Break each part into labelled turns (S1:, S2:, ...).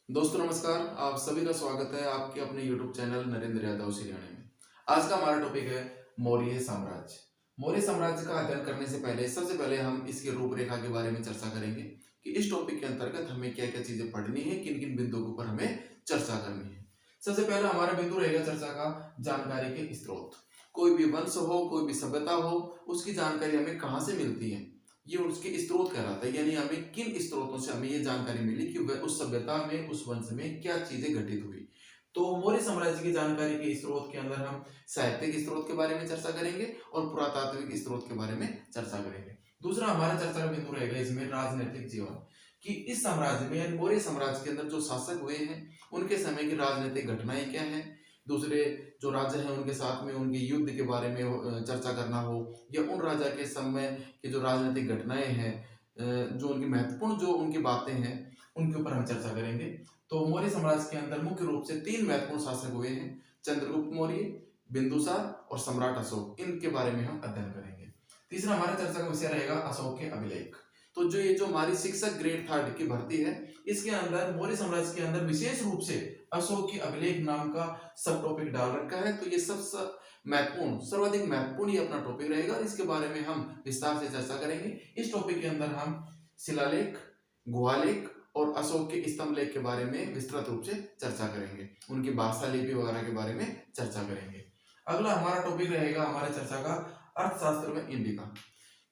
S1: दोस्तों नमस्कार, आप सभी का स्वागत है आपके अपने YouTube चैनल नरेंद्र यादव सिरियाने में। आज का हमारा टॉपिक है मौर्य साम्राज्य। मौर्य साम्राज्य का अध्ययन करने से पहले सबसे पहले हम इसकी रूपरेखा के बारे में चर्चा करेंगे कि इस टॉपिक के अंतर्गत हमें क्या-क्या चीजें पढ़नी है, किन-किन बिंदुओं के ऊपर हमें चर्चा करनी है। सबसे पहला हमारा बिंदु रहेगा चर्चा का जानकारी के स्रोत। कोई भी वंश हो, कोई भी सभ्यता हो, उसकी जानकारी हमें कहाँ से मिलती है, ये उसके स्रोत कहलाता है। यानी हमें किन स्रोतों से हमें ये जानकारी मिली कि वह उस सभ्यता में, उस वंश में क्या चीजें घटित हुई। तो मौर्य साम्राज्य की जानकारी के स्रोत के अंदर हम साहित्यिक स्रोत के बारे में चर्चा करेंगे और पुरातात्विक स्रोत के बारे में चर्चा करेंगे। दूसरा हमारा चर्चा का बिंदु रहेगा इसमें राजनीतिक जीवन, कि इस साम्राज्य में यानी मौर्य साम्राज्य के अंदर जो शासक हुए हैं उनके समय की राजनीतिक घटनाएं क्या हैं, दूसरे जो राजा हैं उनके साथ में उनके युद्ध के बारे में चर्चा करना हो, या उन राजा के समय की जो राजनीतिक घटनाएं हैं, जो उनकी महत्वपूर्ण जो उनकी बातें हैं उनके ऊपर हम चर्चा करेंगे। तो मौर्य साम्राज्य के अंदर मुख्य रूप से तीन महत्वपूर्ण शासक हुए हैं, चंद्रगुप्त मौर्य, बिंदुसार और सम्राट अशोक। इनके बारे में हम अध्ययन करेंगे। तीसरा हमारा चर्चा का विषय रहेगा अशोक के अभिलेख। तो जो ये जो हमारी शिक्षक ग्रेड थर्ड की भर्ती है, इसके अंदर मौर्य साम्राज्य के अंदर विशेष रूप से अशोक की अभिलेख नाम का सब टॉपिक डाल रखा है। तो ये सबसे महत्वपूर्ण, सर्वाधिक महत्वपूर्ण ये अपना टॉपिक रहेगा और इसके बारे में हम विस्तार से चर्चा करेंगे। इस टॉपिक के अंदर हम शिलालेख, गुहालेख और अशोक के स्तंभ लेख के बारे में विस्तृत रूप से चर्चा करेंगे, उनकी भाषा लिपि वगैरह के बारे में चर्चा करेंगे। अगला हमारा टॉपिक रहेगा हमारे चर्चा का अर्थशास्त्र में इंडिका।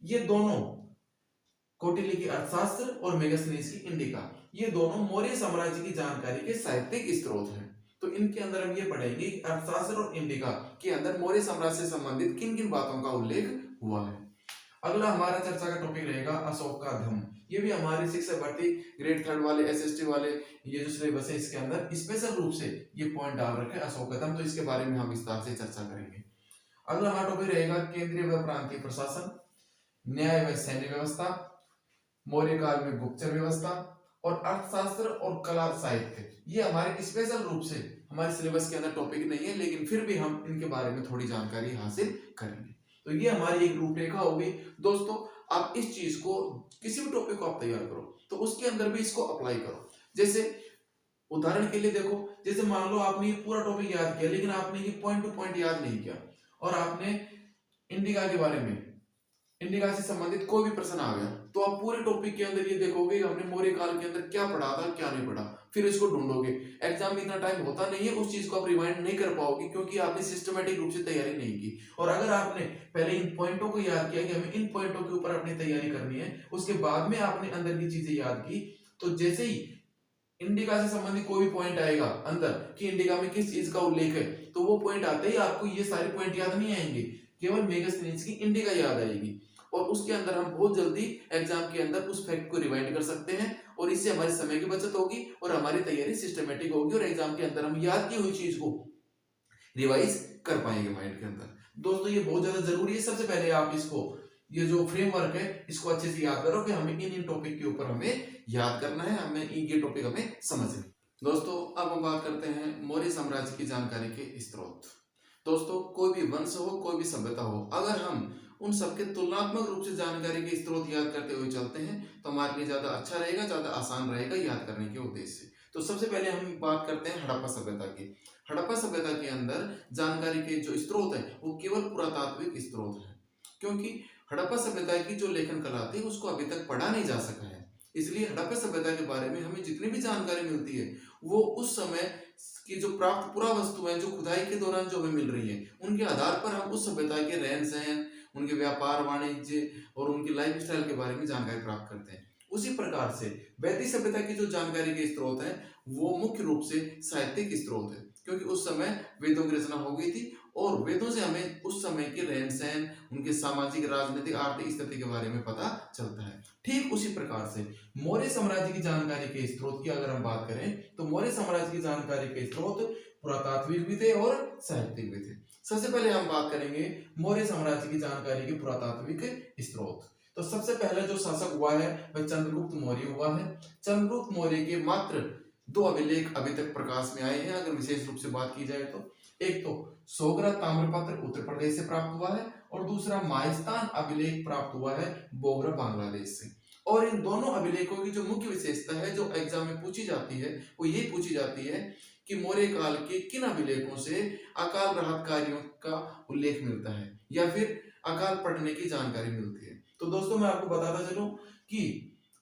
S1: ये दोनों, कौटिल्य की अर्थशास्त्र और मेगास्थनीज की इंडिका, ये दोनों मौर्य साम्राज्य की जानकारी के साहित्यिक स्रोत हैं। तो इनके अंदर हम ये पढ़ेंगे कि अर्थशास्त्र और इंडिका के अंदर मौर्य साम्राज्य से संबंधित किन किन बातों का उल्लेख हुआ है। अगला हमारा चर्चा का टॉपिक रहेगा अशोक का धम्म। ये भी हमारी शिक्षक भर्ती ग्रेड थर्ड वाले, एसएसटी वाले, ये जो सिलेबस है इसके अंदर स्पेशल रूप से ये पॉइंट डाल रखे अशोक का धम्म। तो इसके बारे में हम विस्तार से चर्चा करेंगे। अगला हमारा टॉपिक रहेगा केंद्रीय व प्रांतीय प्रशासन, न्याय व सैन्य व्यवस्था, मौर्य काल में गुप्तचर व्यवस्था और अर्थशास्त्र और कला साहित्य। ये हमारे स्पेशल रूप से हमारे सिलेबस के अंदर टॉपिक नहीं है, लेकिन फिर भी हम इनके बारे में थोड़ी जानकारी हासिल करेंगे। तो ये हमारी एक रूपरेखा होगी। दोस्तों आप इस चीज को, किसी भी टॉपिक को आप तैयार करो तो उसके अंदर भी इसको अप्लाई करो। जैसे उदाहरण के लिए देखो, जैसे मान लो आपने ये पूरा टॉपिक याद किया लेकिन आपने ये पॉइंट टू पॉइंट याद नहीं किया, और आपने इंडिका के बारे में, इंडिका से संबंधित कोई भी प्रश्न आ गया, तो आप पूरे टॉपिक के अंदर ये देखोगे हमने मौर्य काल के अंदर क्या पढ़ा था क्या नहीं पढ़ा, फिर इसको ढूंढोगे। एग्जाम में इतना टाइम होता नहीं है, उस चीज को आप रिवाइंड नहीं कर पाओगे क्योंकि आपने सिस्टमेटिक रूप से तैयारी नहीं की। और अगर आपने पहले इन पॉइंटों को याद किया कि हमें इन पॉइंटों के ऊपर अपनी तैयारी करनी है, उसके बाद में आपने अंदर की चीजें याद की, तो जैसे ही इंडिका से संबंधित कोई भी पॉइंट आएगा अंदर कि इंडिका में किस चीज का उल्लेख है, तो वो पॉइंट आते ही आपको ये सारे पॉइंट याद नहीं आएंगे, केवल मेगास्थनीज की इंडिका याद आएगी। और उसके अंदर हम बहुत जल्दी एग्जाम के अंदर उस फैक्ट को रिवाइंड कर सकते हैं, और इससे हमारे समय की बचत होगी और हमारी तैयारी सिस्टमेटिक होगी, और एग्जाम के अंदर हम याद की हुई चीज को रिवाइज कर पाएंगे माइंड के अंदर। दोस्तों ये बहुत ज्यादा जरूरी है। सबसे पहले आप इसको, ये जो फ्रेमवर्क है इसको अच्छे से याद करो कि हमें इन टॉपिक के ऊपर हमें याद करना है, हमें ये टॉपिक हमें समझना है। दोस्तों अब हम बात करते हैं मौर्य साम्राज्य की जानकारी के स्रोत। दोस्तों कोई भी वंश हो, कोई भी सभ्यता हो, अगर हम उन सबके तुलनात्मक रूप से जानकारी के स्रोत याद करते हुए चलते हैं तो हमारे लिए ज्यादा अच्छा रहेगा, ज्यादा आसान रहेगा याद करने के उद्देश्य से। तो सबसे पहले हम बात करते हैं हड़प्पा सभ्यता की। हड़प्पा सभ्यता के अंदर जानकारी के जो स्रोत है वो केवल पुरातात्विक स्रोत है, क्योंकि हड़प्पा सभ्यता की जो लेखन कला थी उसको अभी तक पढ़ा नहीं जा सका है। इसलिए हड़प्पा सभ्यता के बारे में हमें जितनी भी जानकारी मिलती है वो उस समय की जो प्राप्त पुरावस्तुएं जो खुदाई के दौरान जो हमें मिल रही है उनके आधार पर हम उस सभ्यता के रहन सहन, उनके व्यापार वाणिज्य और उनकी लाइफ स्टाइल के बारे में जानकारी प्राप्त करते हैं। उसी प्रकार से वैदिक सभ्यता की जो जानकारी के स्रोत है वो मुख्य रूप से साहित्यिक स्रोत है, क्योंकि उस समय वेदों की रचना हो गई थी और वेदों से हमें उस समय के रहन सहन, उनके सामाजिक, राजनीतिक, आर्थिक स्थिति के बारे में पता चलता है। ठीक उसी प्रकार से मौर्य साम्राज्य की जानकारी के स्रोत की अगर हम बात करें तो मौर्य साम्राज्य की जानकारी के स्रोत पुरातात्विक भी थे और साहित्यिक भी थे। सबसे पहले हम बात करेंगे मौर्य साम्राज्य की जानकारी के पुरातात्विक स्रोत। तो सबसे पहले जो शासक हुआ है वह चंद्रगुप्त मौर्य हुआ है। चंद्रगुप्त मौर्य के मात्र दो अभिलेख अभी तक प्रकाश में आए हैं अगर विशेष रूप से बात की जाए तो। एक तो सोगरा ताम्रपत्र उत्तर प्रदेश से प्राप्त हुआ है और दूसरा माइस्तान अभिलेख प्राप्त हुआ है बोगरा बांग्लादेश से। और इन दोनों अभिलेखों की जो मुख्य विशेषता है जो एग्जाम में पूछी जाती है वो ये पूछी जाती है कि मौर्य काल के किन अभिलेखों से अकाल राहत कार्यों का उल्लेख मिलता है या फिर अकाल पड़ने की जानकारी मिलती है। तो दोस्तों मैं आपको बताता चलूं कि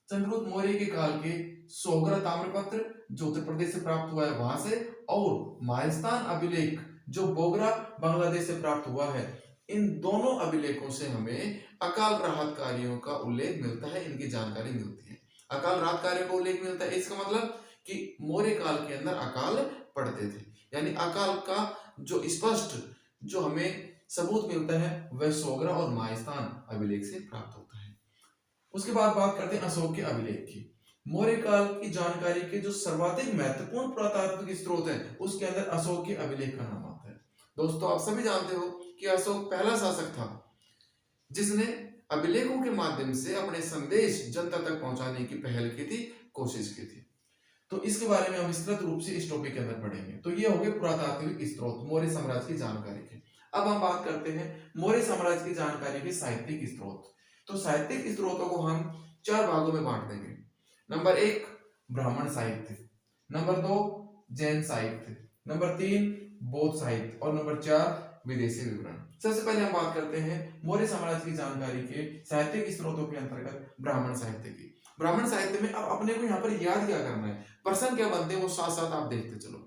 S1: चंद्रगुप्त मौर्य के काल के सोगरा ताम्रपत्र जो उत्तर प्रदेश से प्राप्त हुआ है वहां से, और मायस्तान अभिलेख जो बोगरा बांग्लादेश से प्राप्त हुआ है, इन दोनों अभिलेखों से हमें अकाल राहत कार्यों का उल्लेख मिलता है, इनकी जानकारी मिलती है। अकाल राहत कार्यों का उल्लेख मिलता है इसका मतलब कि मौर्य काल के अंदर अकाल पड़ते थे, यानी अकाल का जो स्पष्ट जो हमें सबूत मिलता है वह सोगरा और मायस्तान अभिलेख से प्राप्त होता है। उसके बाद बात करते हैं अशोक के अभिलेख की। मौर्य काल की जानकारी के जो सर्वाधिक महत्वपूर्ण पुरातात्विक स्रोत है उसके अंदर अशोक के अभिलेख का नाम आता है। दोस्तों आप सभी जानते हो कि अशोक पहला शासक था जिसने अभिलेखों के माध्यम से अपने संदेश जनता तक पहुंचाने की पहल की थी, कोशिश की थी। तो इसके बारे में हम विस्तृत रूप से इस टॉपिक के अंदर पढ़ेंगे। तो ये हो गए पुरातात्विक स्रोत मौर्य साम्राज्य की जानकारी के। अब हम बात करते हैं मौर्य साम्राज्य की जानकारी के साहित्यिक स्रोत। तो साहित्यिक स्रोतों को हम 4 भागों में बांट देंगे। नंबर 1 ब्राह्मण साहित्य, नंबर 2 जैन साहित्य, नंबर 3 बौद्ध साहित्य और नंबर 4 विदेशी विवरण। सबसे पहले हम बात करते हैं मौर्य साम्राज्य की जानकारी के साहित्यिक स्रोतों के अंतर्गत ब्राह्मण साहित्य की। ब्राह्मण साहित्य में अब अपने को यहाँ पर याद क्या करना है, प्रश्न क्या बनते हैं वो साथ साथ आप देखते चलो।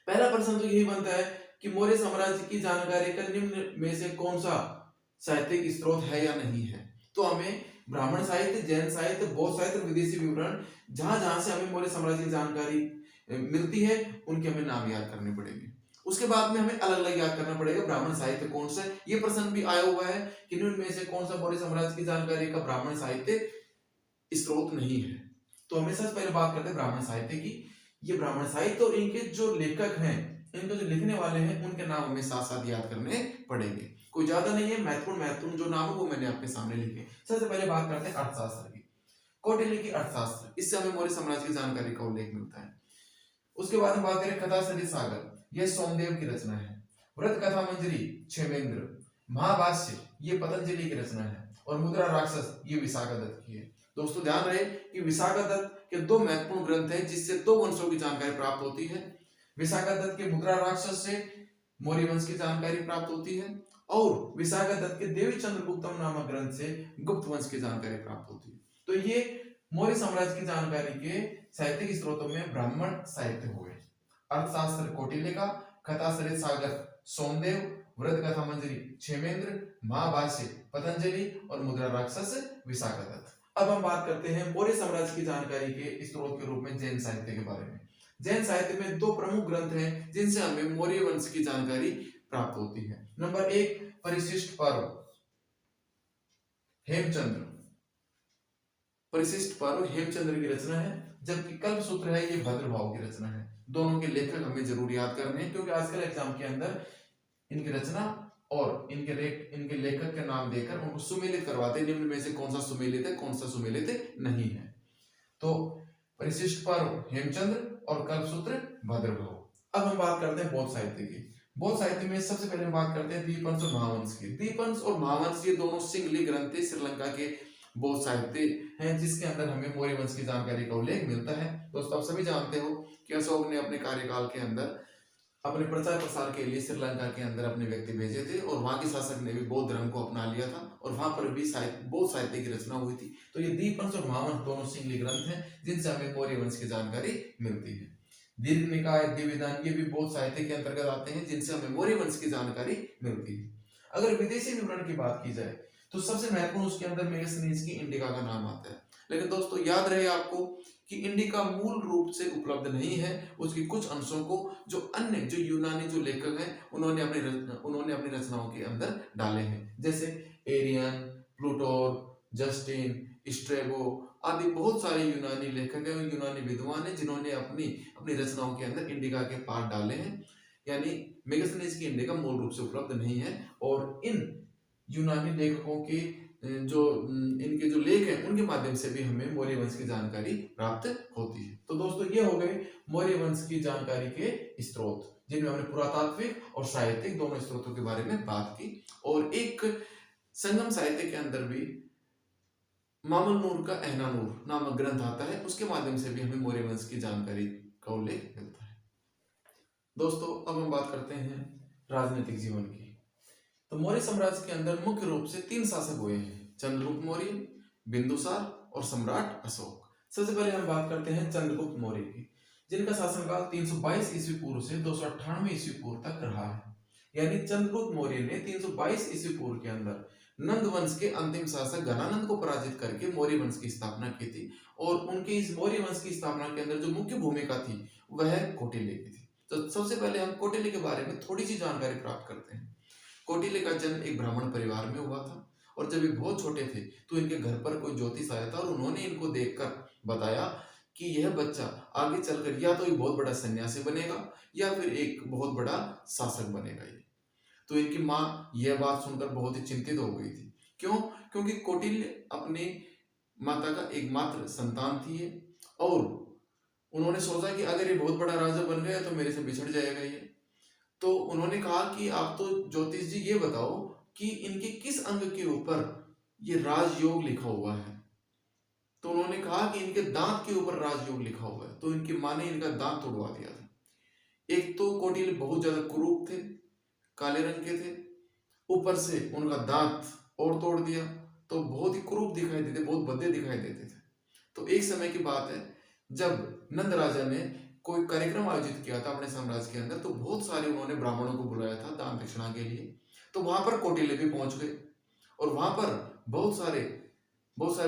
S1: पहला प्रश्न तो यही बनता है कि मौर्य साम्राज्य की जानकारी का निम्न में से कौन सा साहित्यिक स्रोत है या नहीं है। तो हमें ब्राह्मण साहित्य, जैन साहित्य, बौद्ध साहित्य, विदेशी विवरण, जहां जहां से हमें मौर्य साम्राज्य की जानकारी मिलती है उनके हमें नाम याद करने पड़ेंगे। उसके बाद में हमें अलग अलग याद करना पड़ेगा ब्राह्मण साहित्य कौन सा है। ये प्रश्न भी आया हुआ है कि निम्न में से कौन सा मौर्य साम्राज्य की जानकारी का ब्राह्मण साहित्य स्रोत नहीं है। तो हमें सबसे पहले बात करते हैं ब्राह्मण साहित्य की। ये ब्राह्मण साहित्य और इनके जो लेखक हैं, इनके जो लिखने वाले हैं, उनके नाम हमें साथ साथ याद करने पड़ेंगे। कोई ज्यादा नहीं है, महत्वपूर्ण जो नाम है वो मैंने आपके सामने लिखे। सबसे पहले बात करते हैं अर्थशास्त्र की। कौटिल्य की अर्थशास्त्र, इससे हमें मौर्य साम्राज्य की जानकारी का उल्लेख मिलता है। उसके बाद हम बात करें कथा सरित सागर, यह सोमदेव की रचना है। व्रत कथा मंजरी क्षेमेंद्र, महाभाष्य ये पतंजलि की रचना है, और मुद्रा राक्षस ये विशाखादत्त की है। दोस्तों ध्यान रहे कि विशाखादत्त के 2 महत्वपूर्ण ग्रंथ हैं जिससे 2 वंशों की जानकारी प्राप्त होती है। विशाखादत्त के मुद्रा राक्षस से मौर्य वंश की जानकारी प्राप्त होती है, और विशाखादत्त के देवी चंद्रगुप्तम नामक ग्रंथ से गुप्त वंश की जानकारी प्राप्त होती है। तो ये मौर्य साम्राज्य की जानकारी के साहित्यिक स्रोतों में ब्राह्मण साहित्य हो गए। अर्थशास्त्र कौटिल्य का, कथा सरित सागर सोमदेव, व्रत कथा मंजरी क्षेमेंद्र, महाभाष्य पतंजलि और मुद्रा राक्षस विशाखादत्त। अब हम बात करते हैं मौर्य साम्राज्य की जानकारी के स्रोत के रूप में जैन साहित्य के बारे में। जैन साहित्य में 2 प्रमुख ग्रंथ हैं जिनसे हमें मौर्य वंश की जानकारी प्राप्त होती है। नंबर 1 परिशिष्ट पर्व हेमचंद्र, परिशिष्ट पर्व हेमचंद्र की रचना है, जबकि कल्पसूत्र है ये भद्रभाव की रचना है। दोनों के लेखक हमें जरूर याद करने हैं क्योंकि आजकल एग्जाम के अंदर इनकी रचना और इनके लेखक के नाम देकर उनको सुमेलित करवाते हैं। निम्न में से कौन सा सुमेलित है, कौन सा सुमेलित नहीं है। तो परिशिष्ट पर्व हेमचंद्र और कल्पसूत्र भद्रभाव। अब हम बात करते हैं बौद्ध साहित्य की। बौद्ध साहित्य में सबसे पहले हम बात करते हैं दीपवंश और महावंश की। दीपवंश और महावंश ये दोनों सिंगली ग्रंथ थे श्रीलंका के बौद्ध साहित्य हैं जिसके अंदर हमें मौर्य वंश की जानकारी का उल्लेख मिलता है। दोस्तों आप सभी जानते हो कि अशोक ने अपने कार्यकाल के अंदर अपने प्रचार प्रसार के लिए श्रीलंका के अंदर अपने व्यक्ति भेजे थे, और वहां के शासक ने भी बौद्ध धर्म को अपना लिया था, और वहां पर भी बौद्ध साहित्य की रचना हुई थी। तो ये दीपवंश और महावंश दोनों सिंगली ग्रंथ हैं जिनसे हमें मौर्य वंश की जानकारी मिलती है। दीर्घ निकाय, द्विविधान ये भी बौद्ध साहित्य के अंतर्गत आते हैं जिनसे हमें मौर्य वंश की जानकारी मिलती है। अगर विदेशी विवरण की बात की जाए तो सबसे महत्वपूर्ण उसके अंदर मेगास्थनीज की इंडिका का नाम आता है। लेकिन दोस्तों याद रहे आपको कि इंडिका मूल रूप से उपलब्ध नहीं है, उसकी कुछ अंशों को जो अन्य जो यूनानी जो लेखक हैं उन्होंने अपनी रचनाओं के अंदर डाले हैं, जैसे एरियन, प्लूटोर, जस्टिन, स्ट्रेबो आदि बहुत सारे यूनानी लेखक हैं, यूनानी विद्वान हैं जिन्होंने अपनी रचनाओं के अंदर इंडिका के पाठ डाले हैं। यानी मेगास्थनीज की इंडिका मूल रूप से उपलब्ध नहीं है, और इन यूनानी लेखकों की इनके जो लेख हैं उनके माध्यम से भी हमें मौर्य वंश की जानकारी प्राप्त होती है। तो दोस्तों ये हो गए मौर्य वंश की जानकारी के स्रोत, जिनमें हमने पुरातात्विक और साहित्यिक दोनों स्रोतों के बारे में बात की, और एक संगम साहित्य के अंदर भी मामुल नूर का ऐना नूर नामक ग्रंथ आता है, उसके माध्यम से भी हमें मौर्य वंश की जानकारी का उल्लेख मिलता है। दोस्तों अब हम बात करते हैं राजनीतिक जीवन की। तो मौर्य साम्राज्य के अंदर मुख्य रूप से तीन शासक हुए हैं, चंद्रगुप्त मौर्य, बिंदुसार और सम्राट अशोक। सबसे पहले हम बात करते हैं चंद्रगुप्त मौर्य की, जिनका शासनकाल 322 ईस्वी पूर्व से 298 ईस्वी पूर्व तक रहा है। यानी चंद्रगुप्त मौर्य ने 322 ईस्वी पूर्व के अंदर नंद वंश के अंतिम शासक घनानंद को पराजित करके मौर्य वंश की स्थापना की थी। और उनके इस मौर्य वंश की स्थापना के अंदर जो मुख्य भूमिका थी वह कौटिल्य की थी। तो सबसे पहले हम कौटिल्य के बारे में थोड़ी सी जानकारी प्राप्त करते हैं। कौटिल्य का जन्म एक ब्राह्मण परिवार में हुआ था, और जब ये बहुत छोटे थे तो इनके घर पर कोई ज्योतिष आया था और उन्होंने इनको देखकर बताया कि यह बच्चा आगे चलकर या तो एक बहुत बड़ा सन्यासी बनेगा या फिर एक बहुत बड़ा शासक बनेगा। ये तो इनकी माँ यह बात सुनकर बहुत ही चिंतित हो गई थी। क्यों? क्योंकि कौटिल्य अपनी माता का एकमात्र संतान थी ये, और उन्होंने सोचा कि अगर ये बहुत बड़ा राजा बन गया तो मेरे से बिछड़ जाएगा ये। तो उन्होंने कहा कि आप तो ज्योतिष जी ये बताओ कि इनके किस अंग के ऊपर ये राजयोग लिखा हुआ है। तो उन्होंने कहा कि इनके दांत के ऊपर राजयोग लिखा हुआ है। तो इनकी माँ ने इनका दांत तोड़वा दिया था। एक तो कौटिल्य बहुत ज्यादा कुरूप थे, काले रंग के थे, ऊपर से उनका दांत और तोड़ दिया, तो बहुत ही कुरूप दिखाई देते, बहुत भद्दे दिखाई देते थे। तो एक समय की बात है, जब नंद राजा ने कोई कार्यक्रम आयोजित किया था अपने साम्राज्य के अंदर, तो बहुत सारे उन्होंने ब्राह्मणों को बुलाया था दान दक्षिणा के लिए। तो वहां पर कौटिल्य भी पहुंच गए, और वहां पर बहुत सारे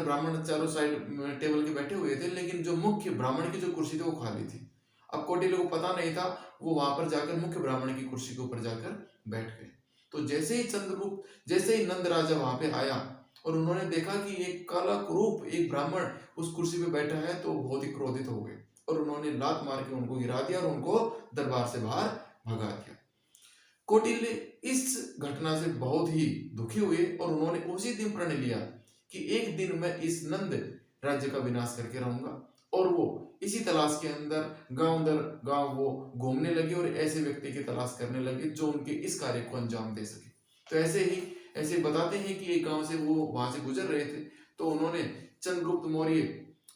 S1: ब्राह्मण चारों साइड टेबल के बैठे हुए थे, लेकिन जो मुख्य ब्राह्मण की जो कुर्सी थी वो खाली थी। अब कौटिल्य को पता नहीं था, वो वहां पर जाकर मुख्य ब्राह्मण की कुर्सी के ऊपर जाकर बैठ गए। तो जैसे ही नंद राजा वहां पे आया और उन्होंने देखा कि एक काला कुरूप एक ब्राह्मण उस कुर्सी पे बैठा है, तो बहुत ही क्रोधित हो गए और उन्होंने लात मार के उनको गिरा दिया और उनको दरबार से बाहर भगा दिया। कौटिल्य इस घटना से बहुत ही दुखी हुए और उन्होंने उसी दिन प्रण लिया कि एक दिन मैं इस नंद राज्य का विनाश करके रहूंगा। और वो इसी तलाश के अंदर गांव दर गांव वो घूमने लगे और ऐसे व्यक्ति की तलाश करने लगे जो उनके इस कार्य को अंजाम दे सके। तो ऐसे बताते हैं कि एक गांव से वो वहां से गुजर रहे थे, तो उन्होंने चंद्रगुप्त मौर्य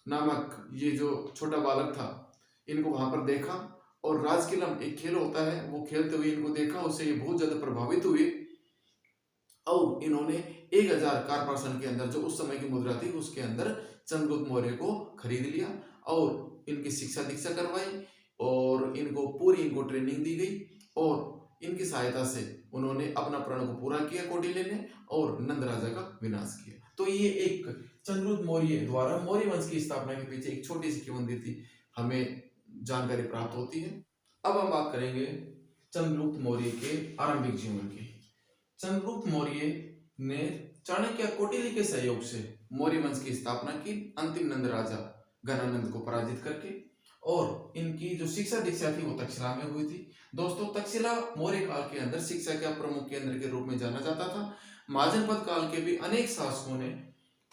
S1: नामक ये जो छोटा बालक था इनको वहां पर देखा, और राजकिलम एक खेल होता है, वो खेलते हुए इनको देखा, उससे ये बहुत ज्यादा प्रभावित हुए और इन्होंने 1000 कारपासन के अंदर, जो उस समय की मुद्रा थी, उसके अंदर चंद्रगुप्त मौर्य को खरीद लिया और इनकी शिक्षा दीक्षा करवाई और इनको ट्रेनिंग दी गई, और इनकी सहायता से उन्होंने अपना प्रण को पूरा किया कौटिल्य ने, और नंद राजा का विनाश किया। तो ये एक चंद्रगुप्त मौर्य द्वारा मौर्य वंश की स्थापना के पीछे एक छोटी सी किंवदंती हमें जानकारी प्राप्त होती है। अब हम बात करेंगे चंद्रगुप्त मौर्य के आरंभिक जीवन की। चंद्रगुप्त मौर्य ने चाणक्य कौटिल्य के सहयोग से मौर्य वंश की स्थापना की, अंतिम नंद राजा घनानंद को पराजित करके, और इनकी जो शिक्षा दीक्षा थी वो तक्षशिला में हुई थी। दोस्तों तक्षशिला मौर्य काल के अंदर शिक्षा का प्रमुख केंद्र के रूप में जाना जाता था। महाजनपद काल के भी अनेक शासकों ने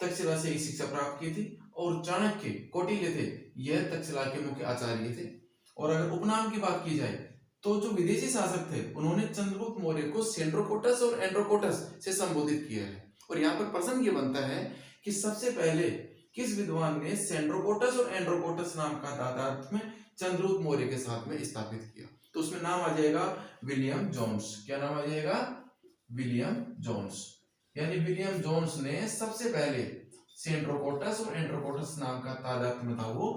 S1: तक्षशिला से ही शिक्षा प्राप्त की थी, और चाणक्य कौटिल्य थे यह तक्षशिला के मुख्य आचार्य थे। और अगर उपनाम की बात की जाए तो जो विदेशी शासक थे उन्होंने चंद्रगुप्त मौर्य को सेंड्रोकोटस और एंड्रोकोटस से संबोधित किया है। और यहाँ पर प्रश्न ये बनता है कि सबसे पहले किस विद्वान ने सेंड्रोकोटस और एंड्रोकोटस नाम का तादात्म्य चंद्रगुप्त मौर्य के साथ में स्थापित किया? तो उसमें नाम आ जाएगा विलियम जोन्स। क्या नाम आ जाएगा? William Jones. यानी विलियम जोन्स ने सबसे पहले सेंड्रोकोटस और एंड्रोकोटस नाम का तादात्म्य था वो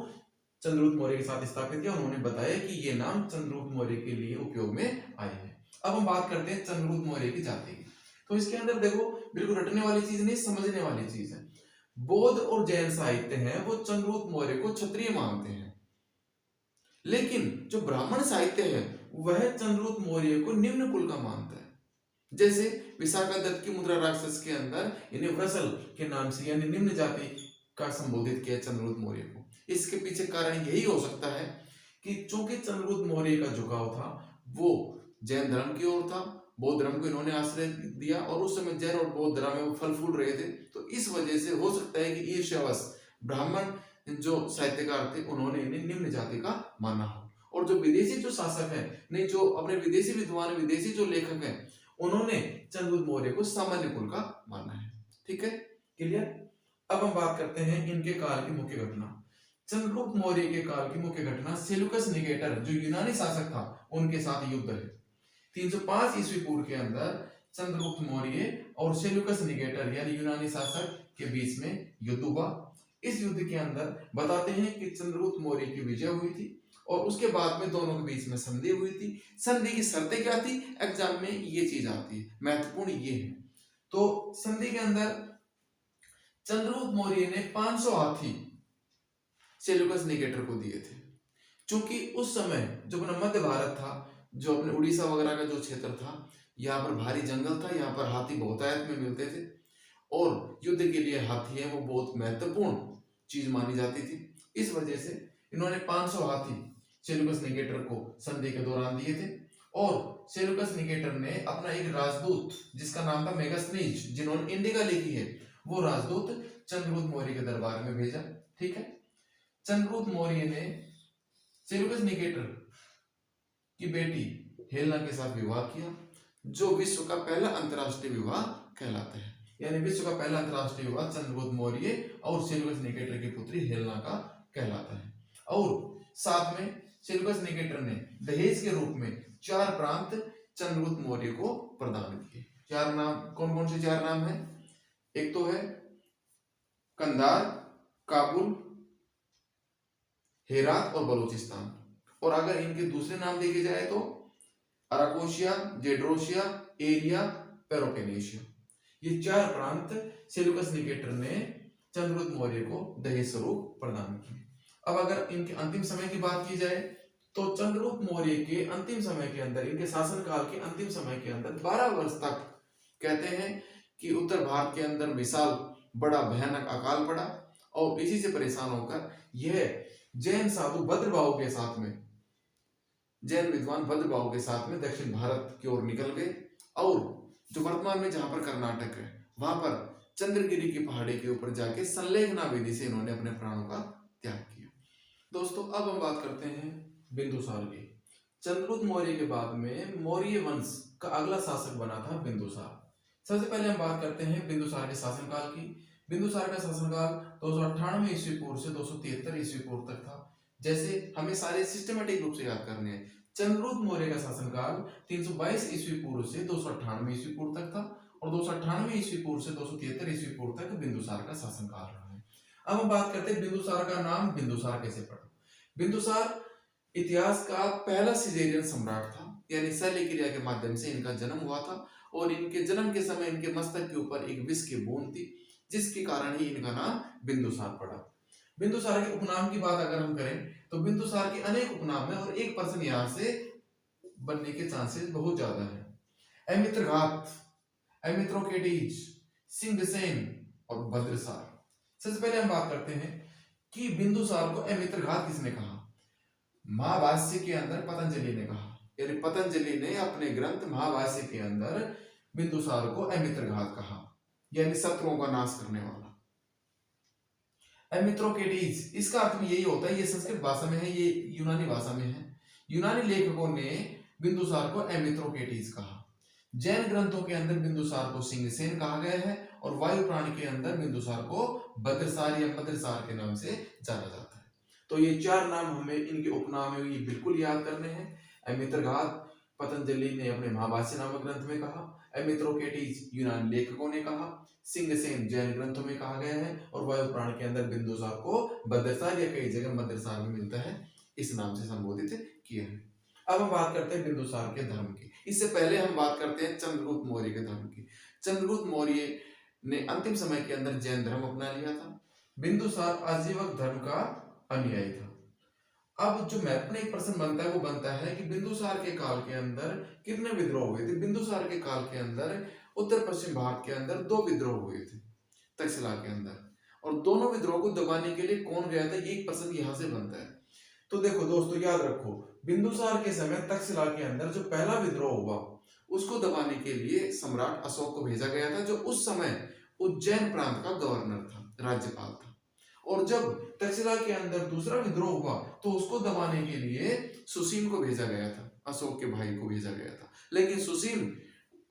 S1: चंद्रगुप्त मौर्य के साथ स्थापित किया। उन्होंने बताया कि ये नाम चंद्रगुप्त मौर्य के लिए उपयोग में आए हैं। अब हम बात करते हैं चंद्रगुप्त मौर्य की जाति की। तो इसके अंदर देखो बिल्कुल रटने वाली चीज नहीं, समझने वाली चीज है। बौद्ध और जैन साहित्य है वो चंद्रगुप्त मौर्य को क्षत्रिय मानते हैं, लेकिन जो ब्राह्मण साहित्य है वह चंद्रगुप्त मौर्य को निम्न कुल का मानता है। जैसे विशाखा दत्त की मुद्रा राक्षस के अंदर इन्हें वृषल के नाम से यानी निम्न जाति का संबोधित किया चंद्रगुप्त मौर्य को। इसके पीछे कारण यही हो सकता है कि चूंकि चंद्रगुप्त मौर्य का झुकाव था वो जैन धर्म की ओर था, बौद्ध धर्म को इन्होंने आश्रय दिया, और उस समय जैन और बौद्ध धर्म में वो फल फूल रहे थे। तो इस वजह से हो सकता है कि ईर्ष्यावश ब्राह्मण जो साहित्यकार थे उन्होंने इन्हें निम्न जाति का माना हो, और जो विदेशी जो शासक है नहीं, जो अपने विदेशी विद्वान विदेशी जो लेखक हैं उन्होंने चंद्रगुप्त मौर्य को सामान्य कुल का माना है। ठीक है, क्लियर? अब हम बात करते हैं इनके काल की मुख्य घटना। चंद्रगुप्त मौर्य के काल की मुख्य घटना सेल्यूकस निकेटर जो यूनानी शासक था उनके साथ युद्ध है। 305 ईस्वी पूर्व के अंदर चंद्रगुप्त मौर्य और सेल्यूकस निकेटर यानी यूनानी शासक के बीच में युद्ध हुआ। इस युद्ध के अंदर बताते हैं कि चंद्रगुप्त मौर्य की विजय हुई थी और उसके बाद में दोनों के बीच में संधि हुई थी। संधि की शर्तें क्या थी, एग्जाम में ये चीज आती है, महत्वपूर्ण ये है। तो संधि के अंदर चंद्रगुप्त मौर्य ने 500 हाथी सेल्यूकस निकेटर को दिए थे। क्योंकि उस समय जो अपना मध्य भारत था, जो अपने उड़ीसा वगैरह का जो क्षेत्र था, यहाँ पर भारी जंगल था, यहाँ पर हाथी बहुतायत में मिलते थे और युद्ध के लिए हाथी है वो बहुत महत्वपूर्ण चीज मानी जाती थी। इस वजह से इन्होंने 500 हाथी सेल्यूकस निकेटर को संधि के दौरान दिए थे और सेल्यूकस निकेटर ने अपना एक राजदूत जिसका नाम था मेगास्थनीज, जिन्होंने इंडिका लिखी है, वो राजदूत चंद्रगुप्त मौर्य के दरबार में भेजा। ठीक है, चंद्रगुप्त मौर्य ने सेल्यूकस निकेटर की बेटी हेलेना के साथ विवाह किया, जो विश्व का पहला अंतरराष्ट्रीय विवाह कहलाता है। यानी विश्व का पहला अंतरराष्ट्रीय विवाह चंद्रगुप्त मौर्य और सेल्यूकस निकेटर की पुत्री हेलेना का कहलाता है। और साथ में सेल्यूकस निकेटर ने दहेज के रूप में 4 प्रांत चंद्रगुप्त मौर्य को प्रदान किए। 4 नाम कौन कौन से 4 नाम है? एक तो है कंधार, काबुल, हेरात और बलूचिस्तान। और अगर इनके दूसरे नाम देखे जाए तो अराकोशिया, जेड्रोशिया, एरिया, पेरोपेनेशिया। ये 4 प्रांत सेल्यूकस निकेटर ने चंद्रगुप्त मौर्य को दहेज स्वरूप प्रदान किए। अब अगर इनके अंतिम समय की बात की जाए तो चंद्रगुप्त मौर्य के अंतिम समय के अंदर, इनके शासनकाल के अंतिम समय के अंदर 12 वर्ष तक कहते हैं कि उत्तर भारत के अंदर विशाल बड़ा भयानक अकाल पड़ा और इसी से परेशान होकर यह जैन साधु भद्रबाहु के साथ में, जैन विद्वान भद्रबाहु के साथ में दक्षिण भारत की ओर निकल गए और जो वर्तमान में जहां पर कर्नाटक है वहां पर चंद्रगिरी की पहाड़ी के ऊपर जाके संलेखना विधि से इन्होंने अपने प्राणों का त्याग किया। दोस्तों अब हम बात करते हैं बिंदुसार की। चंद्रगुप्त मौर्य के बाद में मौर्य वंश का अगला शासक बना था बिंदुसार। सबसे पहले हम बात करते हैं बिंदुसार के शासनकाल की। बिंदुसार का शासनकाल 298 ईस्वी पूर्व से 273 ईस्वी पूर्व तक था। जैसे हमें सारे सिस्टमेटिक रूप से याद करने हैं। चंद्रगुप्त मौर्य का शासनकाल 322 ईस्वी पूर्व से 298 ईस्वी पूर्व तक था और 298 ईस्वी पूर्व से 273 ईस्वी पूर्व तक बिंदुसार का शासनकाल रहा है। अब हम बात करते हैं बिंदुसार का नाम बिंदुसार कैसे पड़ा। बिंदुसार इतिहास का पहला सिजेरियन सम्राट था, यानी शल्य क्रिया के माध्यम से इनका जन्म हुआ था और इनके जन्म के समय इनके मस्तक के ऊपर एक विष की बूंद थी, जिसके कारण ही इनका नाम बिंदुसार पड़ा। बिंदुसार के उपनाम की बात अगर हम करें तो बिंदुसार के अनेक उपनाम है और 1% यहाँ से बनने के चांसेस बहुत ज्यादा है। अमित्रघात, अमित्रोकेटीज, सिंहसेन और भद्रसार। सबसे पहले हम बात करते हैं कि बिंदुसार को अमित्रघात किसने कहा। महाभाष्य के अंदर पतंजलि ने कहा, यानी पतंजलि ने अपने ग्रंथ महाभाष्य के अंदर बिंदुसार को अमित्रघात कहा, यानी शत्रुओं का नाश करने वाला। अमित्रोकेटीज इसका अर्थ भी यही होता है, ये संस्कृत भाषा में है, ये यूनानी भाषा में है। यूनानी लेखकों ने बिंदुसार को अमित्रोकेटीज कहा। जैन ग्रंथों के अंदर बिंदुसार को सिंहसेन कहा गया है और वायु पुराण के अंदर बिंदुसार को भद्रसार या भद्रसार के नाम से जाना जाता है। तो ये 4 नाम हमें इनके उपनाम है ये बिल्कुल याद करने हैं। अमित्रघात पतंजलि ने अपने महाभाष्य नामक ग्रंथ में कहा, अमित्रोकेटीज यूनानी लेखकों ने कहा, सिंहसेन जैन ग्रंथों में कहा गया है और वायु पुराण के अंदर बिंदुसार को भद्रसार या कई जगह मद्रसार में मिलता है, इस नाम से संबोधित किया है। अब हम बात करते हैं बिंदुसार के धर्म की। इससे पहले हम बात करते हैं चंद्रगुप्त मौर्य के धर्म की। चंद्रगुप्त मौर्य ने अंतिम समय के अंदर जैन धर्म अपना लिया था। बिंदुसार आजीवक धर्म का अनुयायी था। अब जो महत्वपूर्ण एक प्रश्न बनता है वो बनता है कि बिंदुसार के काल के अंदर कितने विद्रोह हुए थे। बिंदुसार के काल के अंदर उत्तर पश्चिम भारत के अंदर 2 विद्रोह हुए थे तक्षशिला के अंदर, और दोनों विद्रोह को दबाने के लिए कौन गया था, एक प्रश्न यहाँ से बनता है। तो देखो दोस्तों याद रखो, बिंदुसार के समय तक्षशिला के अंदर जो पहला विद्रोह हुआ उसको दबाने के लिए सम्राट अशोक को भेजा गया था, जो उस समय उज्जैन प्रांत का गवर्नर था, राज्यपाल था। और जब तक्षशिला के अंदर दूसरा विद्रोह हुआ तो उसको दबाने के लिए सुशील को भेजा गया था, अशोक के भाई को भेजा गया था, लेकिन सुशील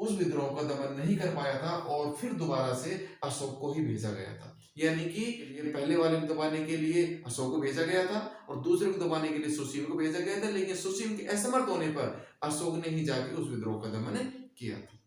S1: उस विद्रोह का दमन नहीं कर पाया था और फिर दोबारा से अशोक को ही भेजा गया था। यानी कि ये पहले वाले को दबाने के लिए अशोक को भेजा गया था और दूसरे को दबाने के लिए सुसीम को भेजा गया था, लेकिन सुसीम के असमर्थ होने पर अशोक ने ही जाके उस विद्रोह का दमन किया था।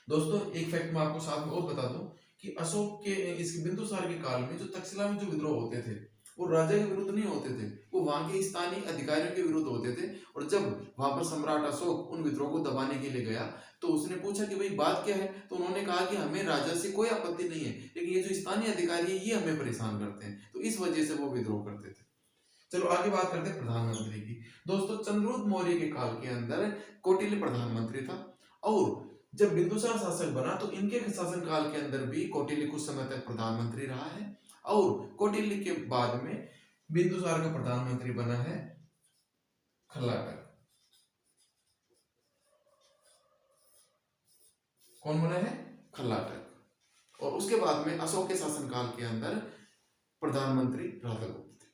S1: दोस्तों एक फैक्ट मैं आपको साथ में और बता दूं कि अशोक के इस बिंदुसार के काल में जो तक्षशिला में जो विद्रोह होते थे वो राजा के विरुद्ध नहीं होते थे, वो वहां के स्थानीय अधिकारियों के विरुद्ध होते थे। और जब वहां पर सम्राट अशोक उन विद्रोह को दबाने के लिए गया तो उसने पूछा कि भाई बात क्या है, तो उन्होंने कहा कि हमें राजा से कोई आपत्ति नहीं है, लेकिन ये जो स्थानीय अधिकारी है ये हमें परेशान करते हैं, तो इस वजह से वो विद्रोह करते थे। चलो आगे बात करते हैं प्रधानमंत्री की। दोस्तों चंद्रगुप्त मौर्य के काल के अंदर कौटिल्य प्रधानमंत्री था, और जब बिंदुसार शासक बना तो इनके शासन काल के अंदर भी कौटिल्य कुछ समय तक प्रधानमंत्री रहा है, और कौटिल्य के बाद में बिंदुसार का प्रधानमंत्री बना है खल्लाटक। कौन बना है? खल्लाटक। और उसके बाद में अशोक के शासनकाल के अंदर प्रधानमंत्री राधागुप्त थे।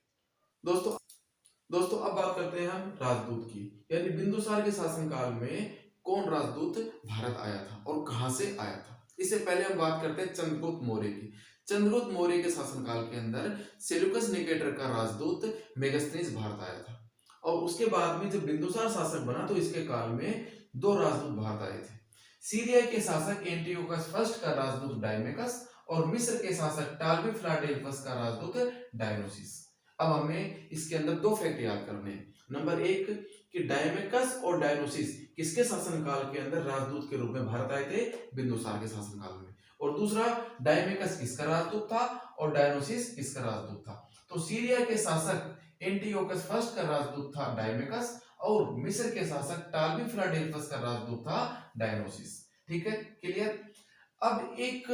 S1: दोस्तों अब बात करते हैं हम राजदूत की, यानी बिंदुसार के शासनकाल में कौन राजदूत भारत आया था और कहां से आया था। इससे पहले हम बात करते हैं चंद्रगुप्त मौर्य की। चंद्रगुप्त मौर्य के शासनकाल के अंदर सेल्यूकस निकेटर का राजदूत मेगास्थनीज भारत आया था, और उसके बाद में जब बिंदुसार शासक बना तो इसके काल में दो राजदूत भारत आए थे। सीरिया के शासक एंटियोकस फर्स्ट का राजदूत डायमेकस और मिस्र के शासक टालमी फिलाडेल्फस का राजदूत डायोनुसिस। अब हमें इसके अंदर दो फैक्ट याद करने हैं। नंबर एक कि डायमेकस और डायोनुसिस किसके शासनकाल के अंदर राजदूत के रूप में भारत आए थे? बिंदुसार के शासनकाल में। और दूसरा, डायमेकस किसका राजदूत था और डायोनुसिस किसका राजदूत था? तो सीरिया के शासक एंटियोकस फर्स्ट का राजदूत था डायमेकस, और मिस्र के शासक टालमी फिलाडेल्फस का राजदूत था डायोनुसिस। ठीक है, क्लियर। अब एक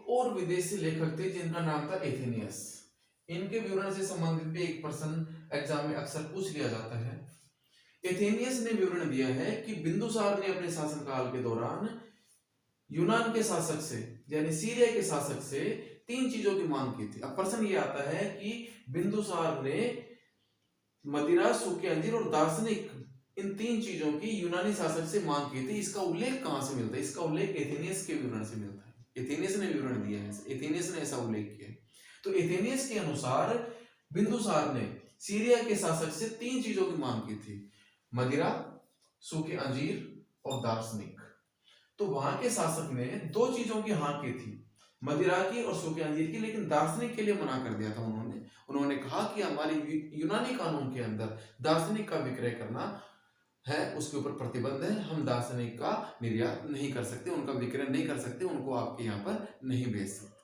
S1: और विदेशी लेखक थे जिनका नाम था एथेनियस। इनके विवरण से संबंधित भी एक प्रश्न एग्जाम में अक्सर पूछ लिया जाता है। एथेनियस ने विवरण दिया है कि बिंदुसार ने अपने शासनकाल के दौरान यूनान के शासक से यानी सीरिया के शासक से तीन चीजों की मांग की थी। अब प्रश्न ये आता है कि बिंदुसार ने मदिरा, सूखे अंजीर और दार्शनिक, इन तीन चीजों की यूनानी शासक से मांग की थी। इसका उल्लेख कहां से मिलता है? इसका उल्लेख एथेनियस के विवरण से मिलता है। एथेनियस ने विवरण दिया है, एथेनियस ने ऐसा उल्लेख किया। तो एथेनियस के अनुसार बिंदुसार ने सीरिया के शासक से तीन चीजों की मांग की थी, मदिरा, सूखे अंजीर और दार्शनिक। तो वहां के शासक ने दो चीजों की हाँ की थी, मदिरा की और सूखे अंजीर की, लेकिन दार्शनिक के लिए मना कर दिया था। उन्होंने कहा कि हमारे यूनानी कानून के अंदर दार्शनिक का विक्रय करना है, उसके ऊपर प्रतिबंध है, हम दार्शनिक का निर्यात नहीं कर सकते, उनका विक्रय नहीं कर सकते, उनको आपके यहाँ पर नहीं भेज सकते।